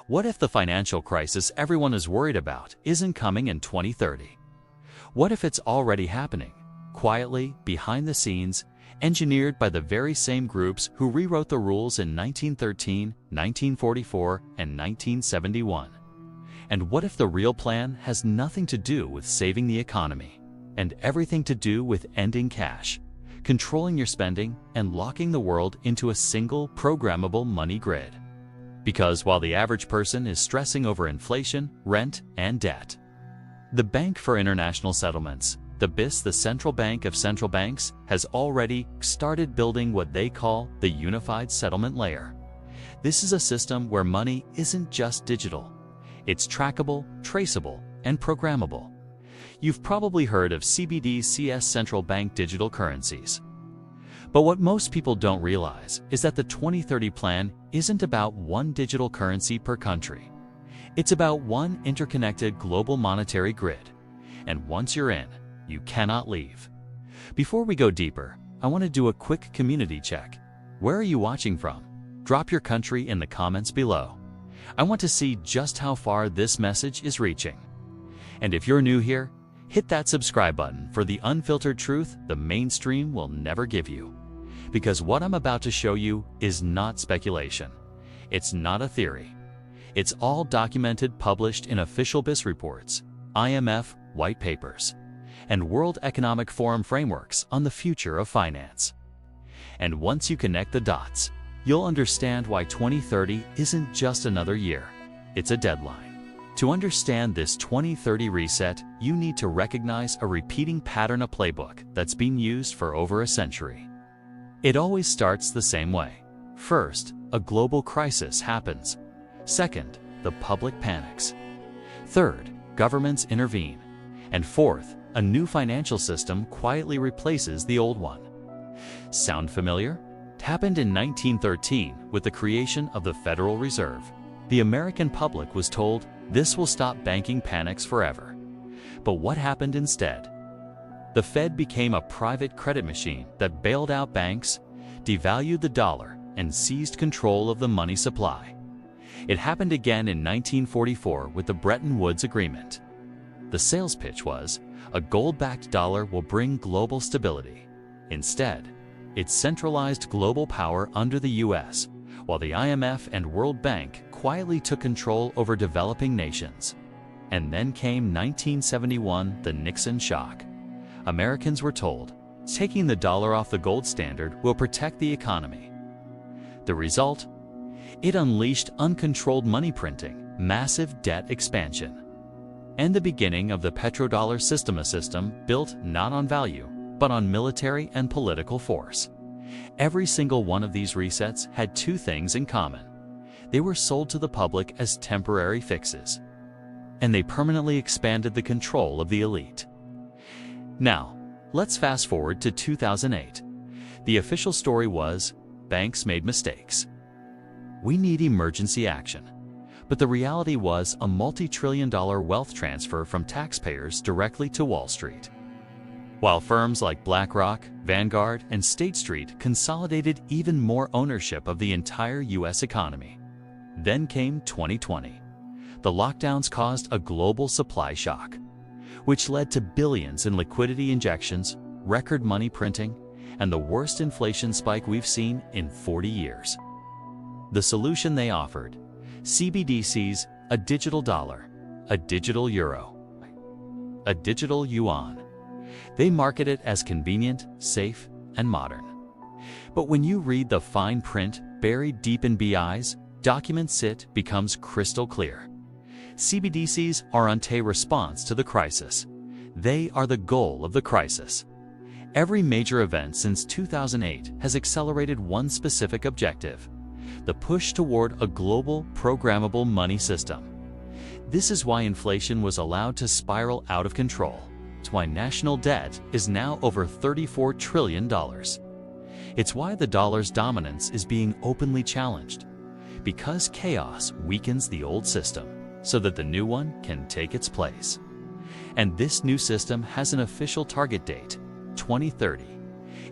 What if the financial crisis everyone is worried about isn't coming in 2030? What if it's already happening, quietly, behind the scenes, engineered by the very same groups who rewrote the rules in 1913, 1944, and 1971? And what if the real plan has nothing to do with saving the economy, and everything to do with ending cash, controlling your spending, and locking the world into a single programmable money grid? Because while the average person is stressing over inflation, rent, and debt, the Bank for International Settlements, the BIS, the central bank of central banks, has already started building what they call the Unified Settlement Layer. This is a system where money isn't just digital. It's trackable, traceable, and programmable. You've probably heard of CBDCs, central bank digital currencies. But what most people don't realize is that the 2030 plan isn't about one digital currency per country. It's about one interconnected global monetary grid. And once you're in, you cannot leave. Before we go deeper, I want to do a quick community check. Where are you watching from? Drop your country in the comments below. I want to see just how far this message is reaching. And if you're new here, hit that subscribe button for the unfiltered truth the mainstream will never give you. Because what I'm about to show you is not speculation. It's not a theory. It's all documented, published in official BIS reports, IMF white papers, and World Economic Forum frameworks on the future of finance. And once you connect the dots, you'll understand why 2030 isn't just another year. It's a deadline. To understand this 2030 reset, you need to recognize a repeating pattern, a playbook that's been used for over a century. It always starts the same way. First, a global crisis happens. Second, the public panics. Third, governments intervene. And fourth, a new financial system quietly replaces the old one. Sound familiar? It happened in 1913 with the creation of the Federal Reserve. The American public was told this will stop banking panics forever. But what happened instead? The Fed became a private credit machine that bailed out banks, devalued the dollar, and seized control of the money supply. It happened again in 1944 with the Bretton Woods Agreement. The sales pitch was, a gold-backed dollar will bring global stability. Instead, it centralized global power under the US, while the IMF and World Bank quietly took control over developing nations. And then came 1971, the Nixon shock. Americans were told, taking the dollar off the gold standard will protect the economy. The result? It unleashed uncontrolled money printing, massive debt expansion, and the beginning of the petrodollar system, a system built not on value, but on military and political force. Every single one of these resets had two things in common. They were sold to the public as temporary fixes, and they permanently expanded the control of the elite. Now, let's fast forward to 2008. The official story was, banks made mistakes. We need emergency action. But the reality was a multi-trillion-dollar wealth transfer from taxpayers directly to Wall Street. While firms like BlackRock, Vanguard, and State Street consolidated even more ownership of the entire US economy. Then came 2020. The lockdowns caused a global supply shock, which led to billions in liquidity injections, record money printing, and the worst inflation spike we've seen in 40 years. The solution they offered: CBDCs, a digital dollar, a digital euro, a digital yuan. They market it as convenient, safe, and modern. But when you read the fine print buried deep in BI's documents, it becomes crystal clear. CBDCs aren't a response to the crisis. They are the goal of the crisis. Every major event since 2008 has accelerated one specific objective: the push toward a global, programmable money system. This is why inflation was allowed to spiral out of control. It's why national debt is now over $34 trillion. It's why the dollar's dominance is being openly challenged. Because chaos weakens the old system, so that the new one can take its place. And this new system has an official target date, 2030.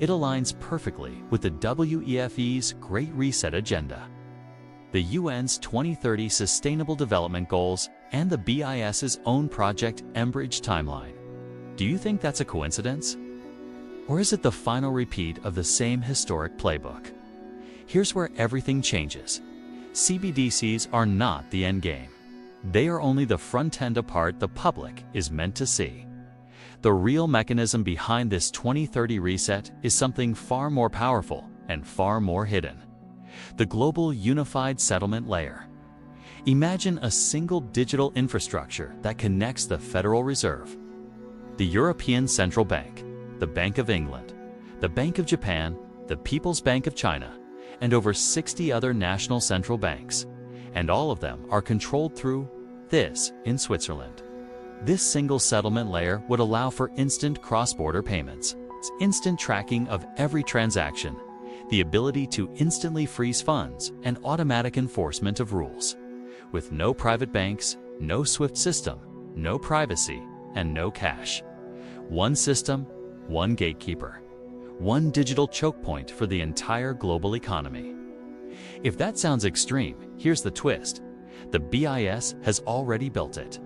It aligns perfectly with the WEF's Great Reset agenda. the UN's 2030 Sustainable Development Goals, and the BIS's own Project mBridge timeline. Do you think that's a coincidence? Or is it the final repeat of the same historic playbook? Here's where everything changes. CBDCs are not the end game. They are only the front-end part the public is meant to see. The real mechanism behind this 2030 reset is something far more powerful and far more hidden. The global unified settlement layer. Imagine a single digital infrastructure that connects the Federal Reserve, the European Central Bank, the Bank of England, the Bank of Japan, the People's Bank of China, and over 60 other national central banks. And all of them are controlled through this in Switzerland. This single settlement layer would allow for instant cross-border payments, instant tracking of every transaction, the ability to instantly freeze funds, and automatic enforcement of rules. With no private banks, no SWIFT system, no privacy, and no cash. One system, one gatekeeper. One digital choke point for the entire global economy. If that sounds extreme, here's the twist. The BIS has already built it.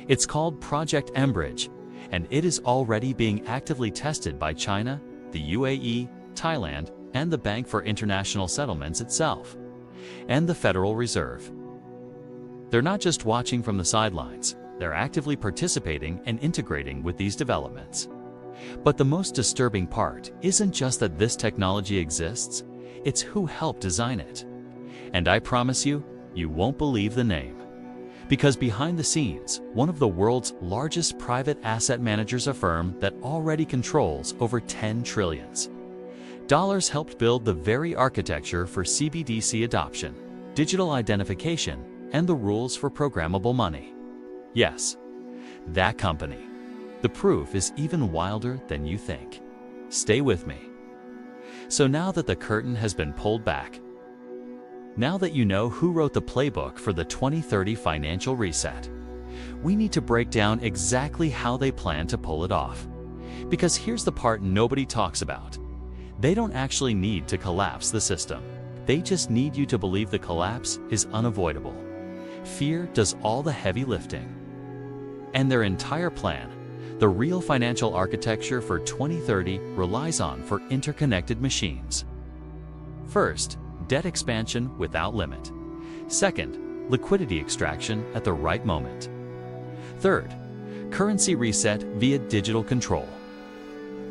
It's called Project mBridge, and it is already being actively tested by China, the UAE, Thailand, and the Bank for International Settlements itself, and the Federal Reserve. They're not just watching from the sidelines, they're actively participating and integrating with these developments. But the most disturbing part isn't just that this technology exists, it's who helped design it. And I promise you, you won't believe the name. Because behind the scenes, one of the world's largest private asset managers, a firm that already controls over $10 trillion helped build the very architecture for CBDC adoption, digital identification, and the rules for programmable money. Yes, that company. The proof is even wilder than you think. Stay with me. So now that the curtain has been pulled back, now that you know who wrote the playbook for the 2030 financial reset, we need to break down exactly how they plan to pull it off. Because here's the part nobody talks about. They don't actually need to collapse the system. They just need you to believe the collapse is unavoidable. Fear does all the heavy lifting. And their entire plan, the real financial architecture for 2030, relies on for interconnected machines. First, debt expansion without limit. Second, liquidity extraction at the right moment. Third, currency reset via digital control.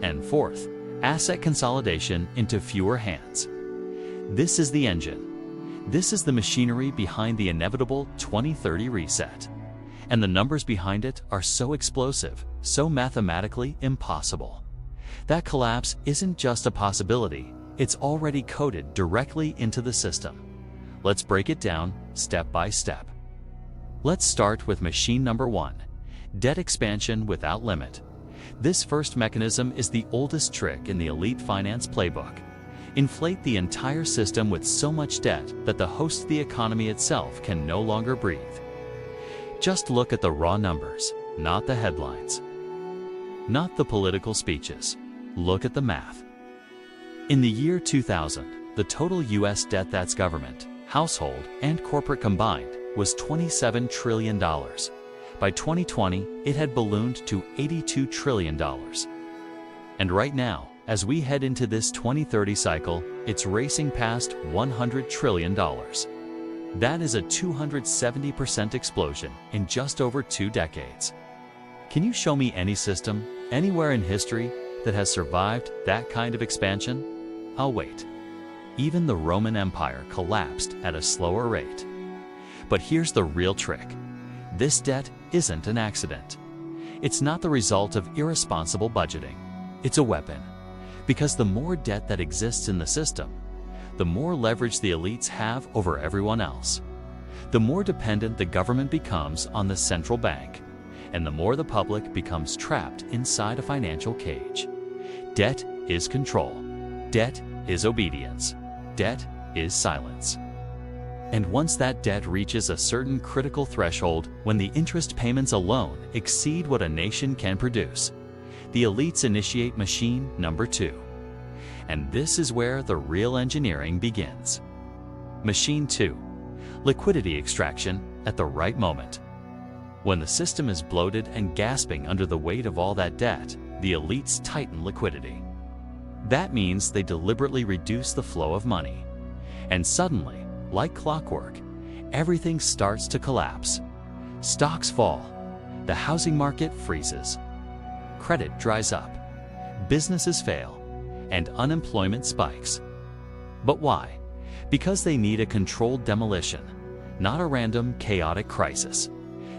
And fourth, asset consolidation into fewer hands. This is the engine. This is the machinery behind the inevitable 2030 reset. And the numbers behind it are so explosive, so mathematically impossible. That collapse isn't just a possibility, it's already coded directly into the system. Let's break it down step by step. Let's start with machine number 1, debt expansion without limit. This first mechanism is the oldest trick in the elite finance playbook. Inflate the entire system with so much debt that the host of the economy itself can no longer breathe. Just look at the raw numbers, not the headlines. Not the political speeches. Look at the math. In the year 2000, the total US debt, that's government, household, and corporate combined, was $27 trillion. By 2020, it had ballooned to $82 trillion. And right now, as we head into this 2030 cycle, it's racing past $100 trillion. That is a 270% explosion in just over 2 decades. Can you show me any system, anywhere in history, that has survived that kind of expansion? I'll wait. Even the Roman Empire collapsed at a slower rate. But here's the real trick. This debt isn't an accident. It's not the result of irresponsible budgeting. It's a weapon. Because the more debt that exists in the system, the more leverage the elites have over everyone else. The more dependent the government becomes on the central bank, and the more the public becomes trapped inside a financial cage. Debt is control. Debt is obedience. Debt is silence. And once that debt reaches a certain critical threshold, when the interest payments alone exceed what a nation can produce, the elites initiate machine number 2. And this is where the real engineering begins. Machine 2. liquidity extraction at the right moment. When the system is bloated and gasping under the weight of all that debt, the elites tighten liquidity. That means they deliberately reduce the flow of money. And suddenly, like clockwork, everything starts to collapse. Stocks fall, the housing market freezes, credit dries up, businesses fail, and unemployment spikes. But why? Because they need a controlled demolition, not a random, chaotic crisis.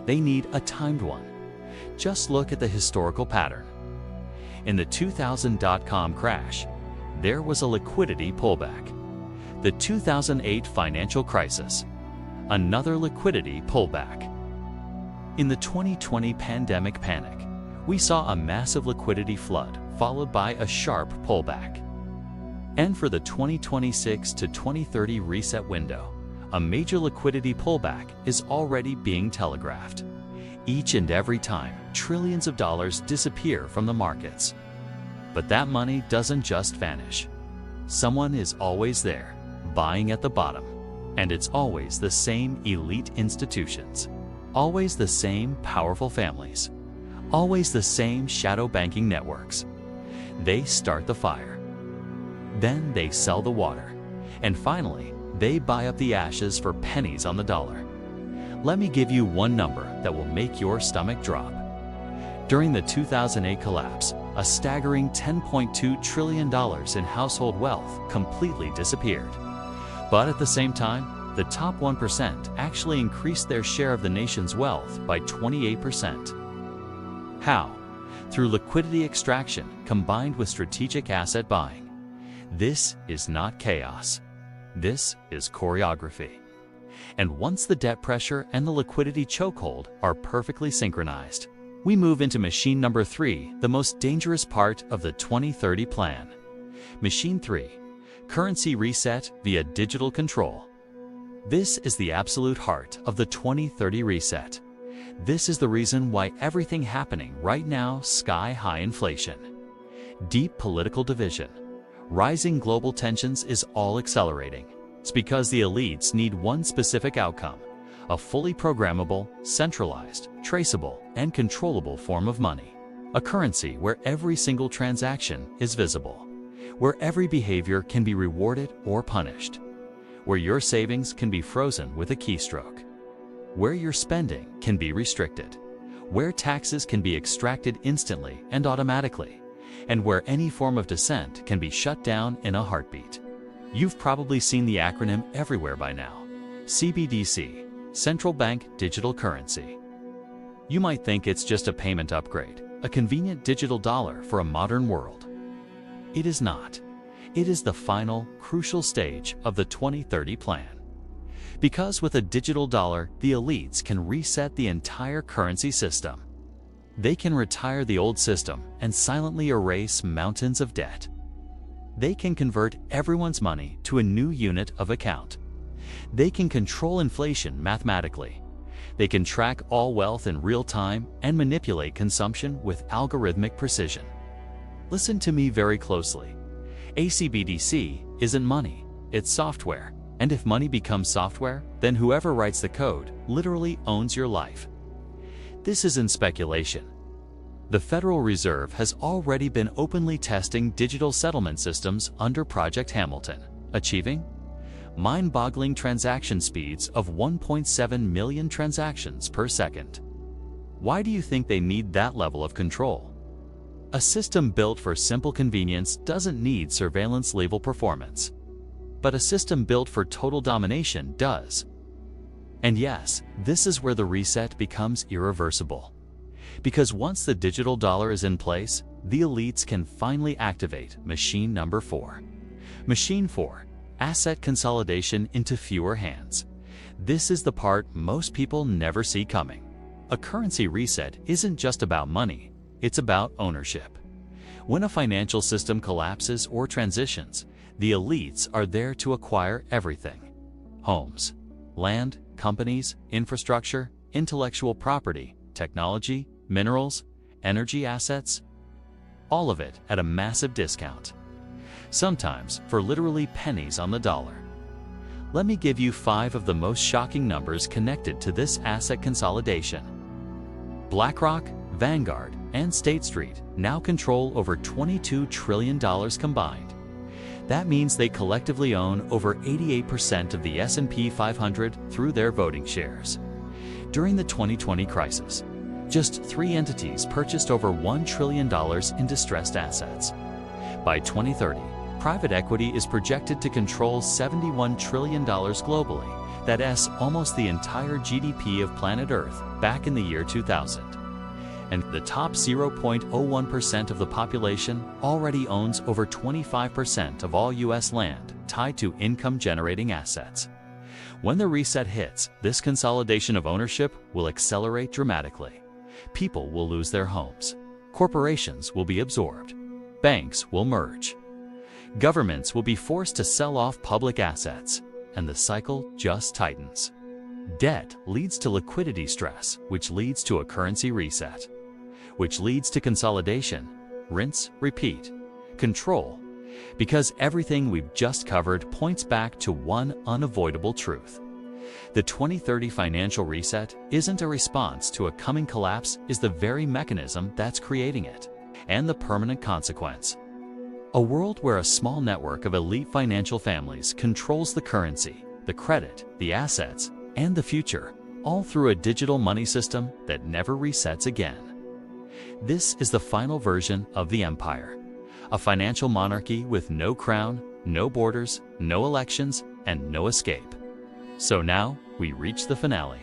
They need a timed one. Just look at the historical pattern. In the 2000 dot-com crash, there was a liquidity pullback. The 2008 financial crisis, another liquidity pullback. In the 2020 pandemic panic, we saw a massive liquidity flood followed by a sharp pullback. And for the 2026 to 2030 reset window, a major liquidity pullback is already being telegraphed. Each and every time, trillions of dollars disappear from the markets. But that money doesn't just vanish. Someone is always there, buying at the bottom. And it's always the same elite institutions. Always the same powerful families. Always the same shadow banking networks. They start the fire. Then they sell the water. And finally, they buy up the ashes for pennies on the dollar. Let me give you one number that will make your stomach drop. During the 2008 collapse, a staggering $10.2 trillion in household wealth completely disappeared. But at the same time, the top 1% actually increased their share of the nation's wealth by 28%. How? Through liquidity extraction combined with strategic asset buying. This is not chaos. This is choreography. And once the debt pressure and the liquidity chokehold are perfectly synchronized, we move into machine number 3, the most dangerous part of the 2030 plan. Machine 3, currency reset via digital control. This is the absolute heart of the 2030 reset. This is the reason why everything happening right now, sky-high inflation, deep political division, rising global tensions is all accelerating. It's because the elites need one specific outcome, a fully programmable, centralized, traceable, and controllable form of money. A currency where every single transaction is visible, where every behavior can be rewarded or punished, where your savings can be frozen with a keystroke, where your spending can be restricted, where taxes can be extracted instantly and automatically, and where any form of dissent can be shut down in a heartbeat. You've probably seen the acronym everywhere by now. CBDC, Central Bank Digital Currency. You might think it's just a payment upgrade, a convenient digital dollar for a modern world. It is not. It is the final, crucial stage of the 2030 plan. Because with a digital dollar, the elites can reset the entire currency system. They can retire the old system and silently erase mountains of debt. They can convert everyone's money to a new unit of account. They can control inflation mathematically. They can track all wealth in real time and manipulate consumption with algorithmic precision. Listen to me very closely. A CBDC isn't money, it's software. And if money becomes software, then whoever writes the code literally owns your life. This isn't speculation. The Federal Reserve has already been openly testing digital settlement systems under Project Hamilton, achieving mind-boggling transaction speeds of 1.7 million transactions per second. Why do you think they need that level of control? A system built for simple convenience doesn't need surveillance-level performance. But a system built for total domination does. And yes, this is where the reset becomes irreversible. Because once the digital dollar is in place, the elites can finally activate machine number 4. Machine 4, asset consolidation into fewer hands. This is the part most people never see coming. A currency reset isn't just about money, it's about ownership. When a financial system collapses or transitions, the elites are there to acquire everything. Homes, land, companies, infrastructure, intellectual property, technology, minerals, energy assets, all of it at a massive discount. Sometimes for literally pennies on the dollar. let me give you 5 of the most shocking numbers connected to this asset consolidation. BlackRock, Vanguard, and State Street now control over $22 trillion combined. That means they collectively own over 88% of the S&P 500 through their voting shares. During the 2020 crisis, just 3 entities purchased over $1 trillion in distressed assets. By 2030, private equity is projected to control $71 trillion globally. That's almost the entire GDP of planet Earth back in the year 2000. And the top 0.01% of the population already owns over 25% of all U.S. land tied to income-generating assets. When the reset hits, this consolidation of ownership will accelerate dramatically. People will lose their homes. Corporations will be absorbed. Banks will merge. Governments will be forced to sell off public assets, and the cycle just tightens. Debt leads to liquidity stress, which leads to a currency reset, which leads to consolidation, rinse, repeat, control, because everything we've just covered points back to one unavoidable truth. The 2030 financial reset isn't a response to a coming collapse, is the very mechanism that's creating it, and the permanent consequence. A world where a small network of elite financial families controls the currency, the credit, the assets, and the future, all through a digital money system that never resets again. This is the final version of the empire, a financial monarchy with no crown, no borders, no elections, and no escape. So now we reach the finale.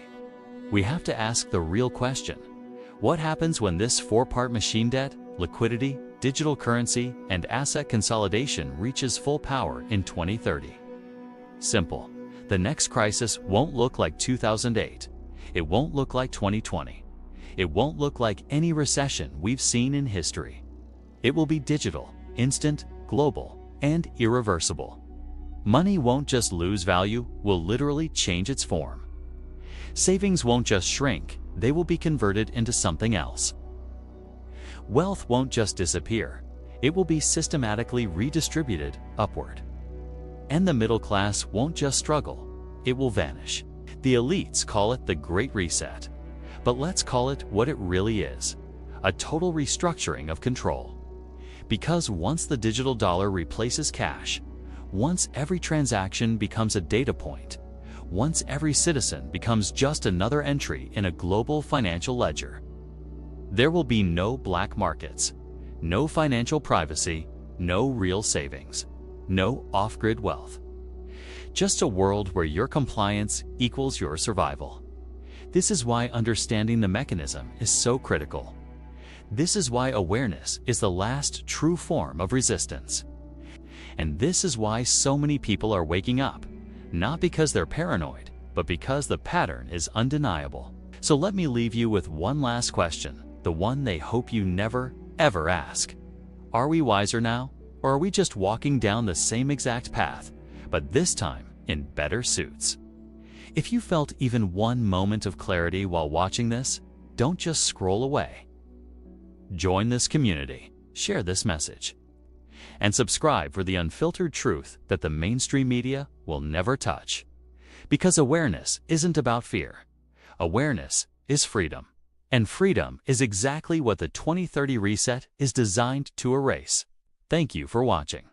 We have to ask the real question. What happens when this 4-part machine debt, liquidity, digital currency, and asset consolidation reaches full power in 2030? Simple. The next crisis won't look like 2008. It won't look like 2020. It won't look like any recession we've seen in history. It will be digital, instant, global, and irreversible. Money won't just lose value, will literally change its form. Savings won't just shrink, they will be converted into something else. Wealth won't just disappear, it will be systematically redistributed upward. And the middle class won't just struggle, it will vanish. The elites call it the Great Reset, but let's call it what it really is: a total restructuring of control. Because once the digital dollar replaces cash, once every transaction becomes a data point, once every citizen becomes just another entry in a global financial ledger, there will be no black markets, no financial privacy, no real savings, no off-grid wealth. Just a world where your compliance equals your survival. This is why understanding the mechanism is so critical. This is why awareness is the last true form of resistance. And this is why so many people are waking up, not because they're paranoid, but because the pattern is undeniable. So let me leave you with one last question, the one they hope you never, ever ask. Are we wiser now, or are we just walking down the same exact path, but this time in better suits? If you felt even one moment of clarity while watching this, don't just scroll away. Join this community, share this message, and subscribe for the unfiltered truth that the mainstream media will never touch. Because awareness isn't about fear. Awareness is freedom. And freedom is exactly what the 2030 reset is designed to erase. Thank you for watching.